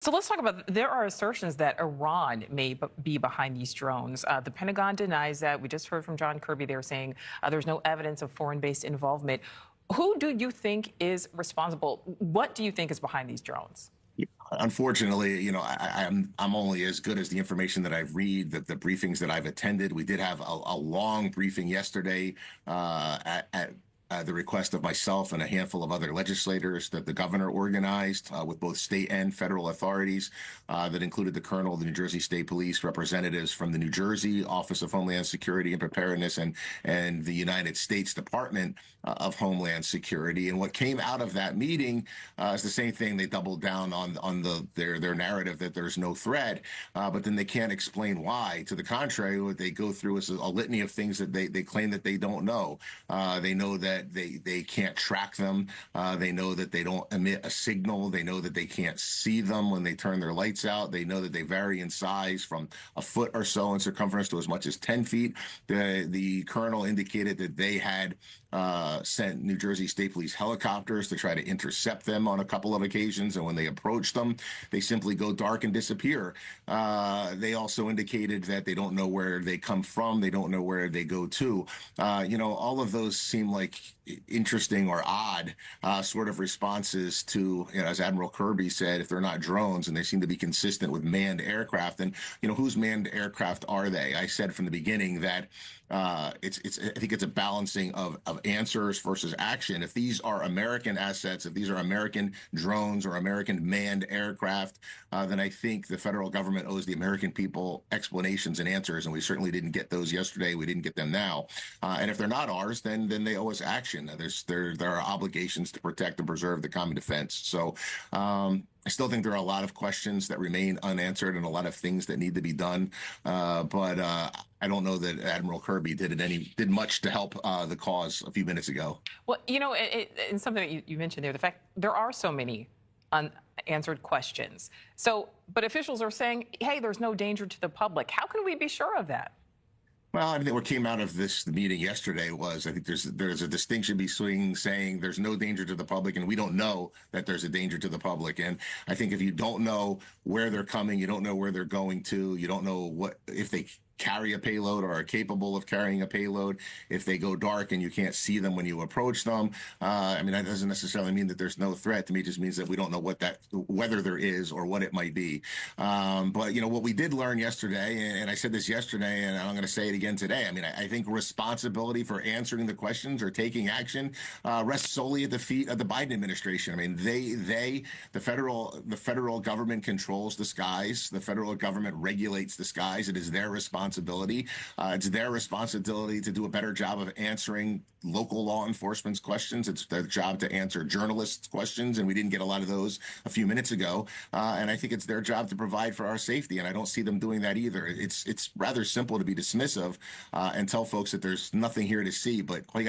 So let's talk about, there are assertions that Iran may be behind these drones. The Pentagon denies that. We just heard from John Kirby. They're saying there's no evidence of foreign-based involvement. Who do you think is responsible? What do you think is behind these drones? Unfortunately, I'm only as good as the information that I read, the briefings that I've attended. We did have a long briefing yesterday at the request of myself and a handful of other legislators that the governor organized with both state and federal authorities that included the colonel of the New Jersey State Police, representatives from the New Jersey Office of Homeland Security and Preparedness, and the United States Department of Homeland Security. And what came out of that meeting is the same thing. They doubled down on their narrative that there's no threat, but then they can't explain why. To the contrary, what they go through is a litany of things that they claim that they don't know. They know that they can't track them. They know that they don't emit a signal. They know that they can't see them when they turn their lights out. They know that they vary in size from a foot or so in circumference to as much as 10 feet. The colonel indicated that they had sent New Jersey State Police helicopters to try to intercept them on a couple of occasions, and when they approach them, they simply go dark and disappear. They also indicated that they don't know where they come from. They don't know where they go to. All of those seem like interesting or odd sort of responses to, as Admiral Kirby said, if they're not drones, and they seem to be consistent with manned aircraft, then, whose manned aircraft are they? I said from the beginning that I think it's a balancing of answers versus action. If these are American assets, if these are American drones or American manned aircraft, then I think the federal government owes the American people explanations and answers, and we certainly didn't get those yesterday. We didn't get them now. And if they're not ours, then they owe us action. There are obligations to protect and preserve the common defense. So I still think there are a lot of questions that remain unanswered and a lot of things that need to be done. But I don't know that Admiral Kirby did much to help the cause a few minutes ago. Well, and something that you mentioned there, the fact there are so many unanswered questions. So, but officials are saying, hey, there's no danger to the public. How can we be sure of that? Well, I think what came out of the meeting yesterday was, I think there's a distinction between saying there's no danger to the public and we don't know that there's a danger to the public. And I think if you don't know where they're coming, you don't know where they're going to, you don't know if they carry a payload or are capable of carrying a payload, if they go dark and you can't see them when you approach them. That doesn't necessarily mean that there's no threat. To me, it just means that we don't know whether there is or what it might be. But what we did learn yesterday, and I said this yesterday, and I'm going to say it again today. I think responsibility for answering the questions or taking action rests solely at the feet of the Biden administration. The federal government controls the skies. The federal government regulates the skies. It is their responsibility. It's their responsibility to do a better job of answering local law enforcement's questions. It's their job to answer journalists' questions, and we didn't get a lot of those a few minutes ago. And I think it's their job to provide for our safety, and I don't see them doing that either. It's rather simple to be dismissive and tell folks that there's nothing here to see, but all you